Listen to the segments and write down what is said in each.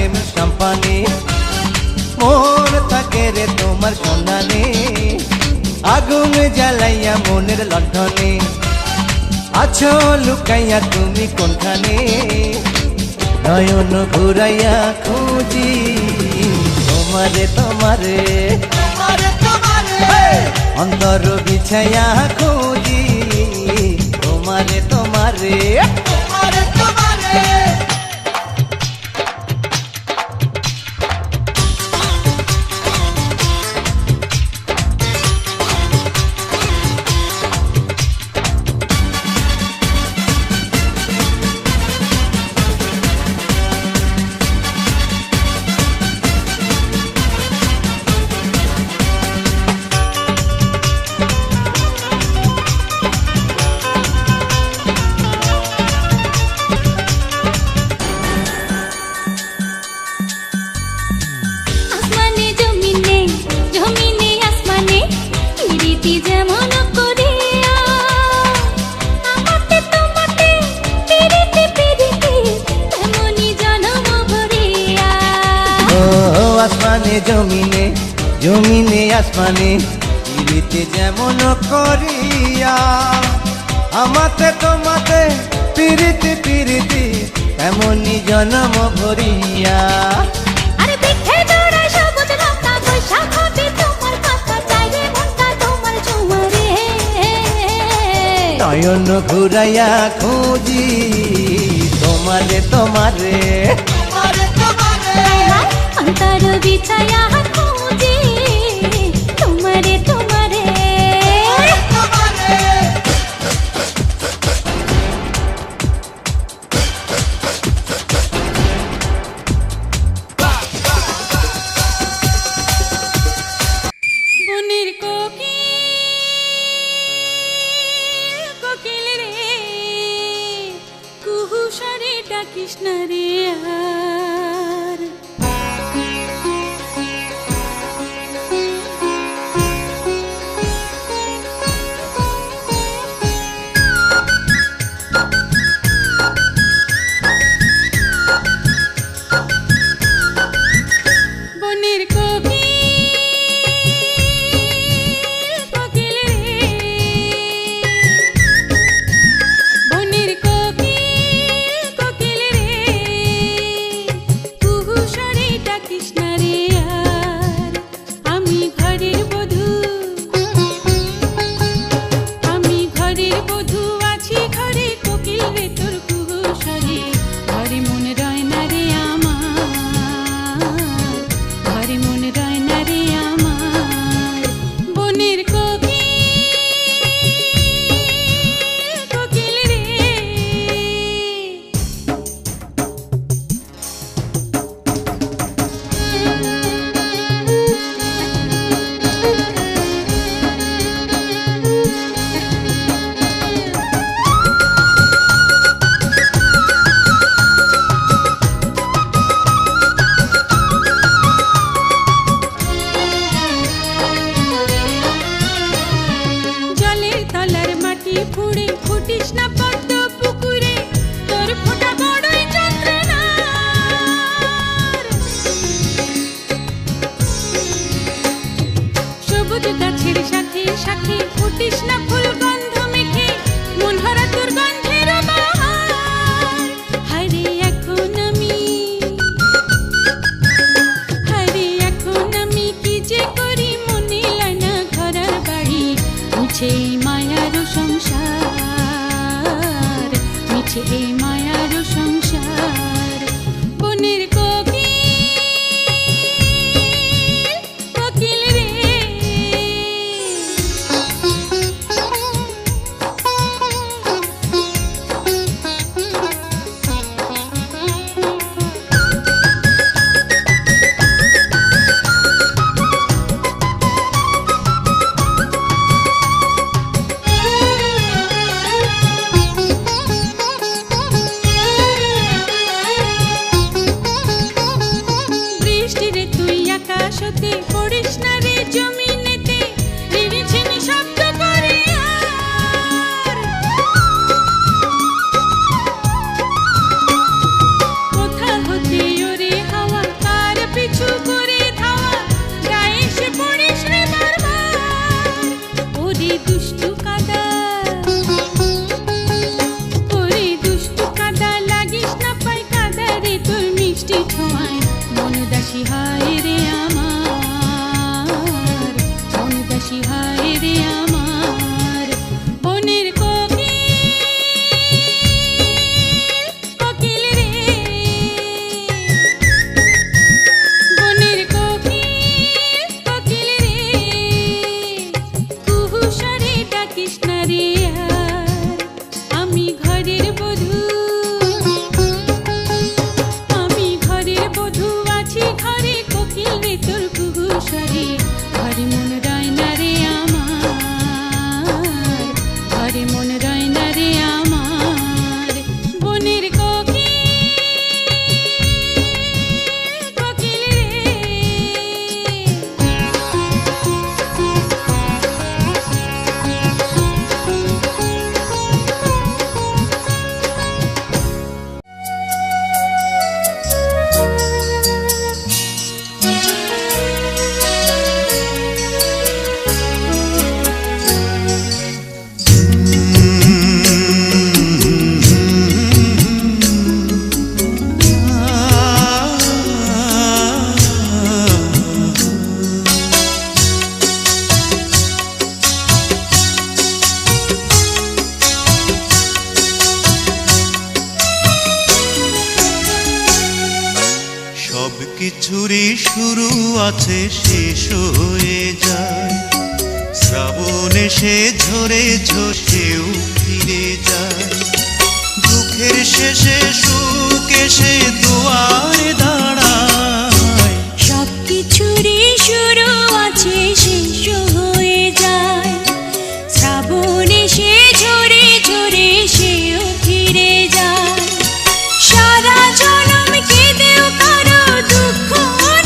প্রেম সম্পানে মোর থাকে রে তোমার সন্ধানে আগুন জ্বালাইয়া মনের লণ্ঠনে আছো লুকাইয়া তুমি কোনখানে নয়ন ঘুরাইয়া খুঁজি তোমারে তোমারে অন্তর বিছাইয়া খুঁজি তোমারে তোমারে আসমানে জমিনে জমিনে আসমানে পিরিতি যেমন করিয়া আমাতে তোমাতে পিরিতি পিরিতি তেমনি জন্ম ভরিয়া নয়ন ঘুরাইয়া খুঁজি তোমারে তোমারে অন্তর বিছায়া খুঁজি তোমারে তোমারে বনের কোকিল রে কুহু সারে ডাকিস না রে আর দাসী হায় রে আমার, মন দাসী হায় রে আমার। বনের কোকিল রে, বনের কোকিল রে, কুহু স্বরে ডাকিস না রে আর। আমি ঘরের বধূ, আমি ঘরের বধূ আছি ঘরে, কোকিল রে তোর কুহু স্বরে ঘরে মন রয় না রে আমার, ঘরে মন রয় না রে আমার। বনের কোকিল রে। সব কিছুরই শুরু আছে, শেষ হয়ে যায়। শ্রাবণ এসে ঝরে ঝরেও ফিরে যায়। দুঃখের শেষে সুখ এসে দুয়ারে দাঁড়ায়। সব কিছুরই শুরু আছে, শেষ হয়ে যায়। শ্রাবণ এসে ঝরে ঝরে সেও ফিরে যায়। সারা জনম কেঁদেও কারো দুঃখ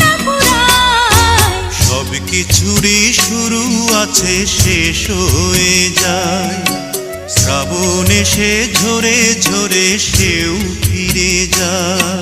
না পুরায়। সব কিছুরই শুরু আছে, শেষ হয়ে যায়। শ্রাবণ এসে ঝরে ঝরে সেও ফিরে যায়।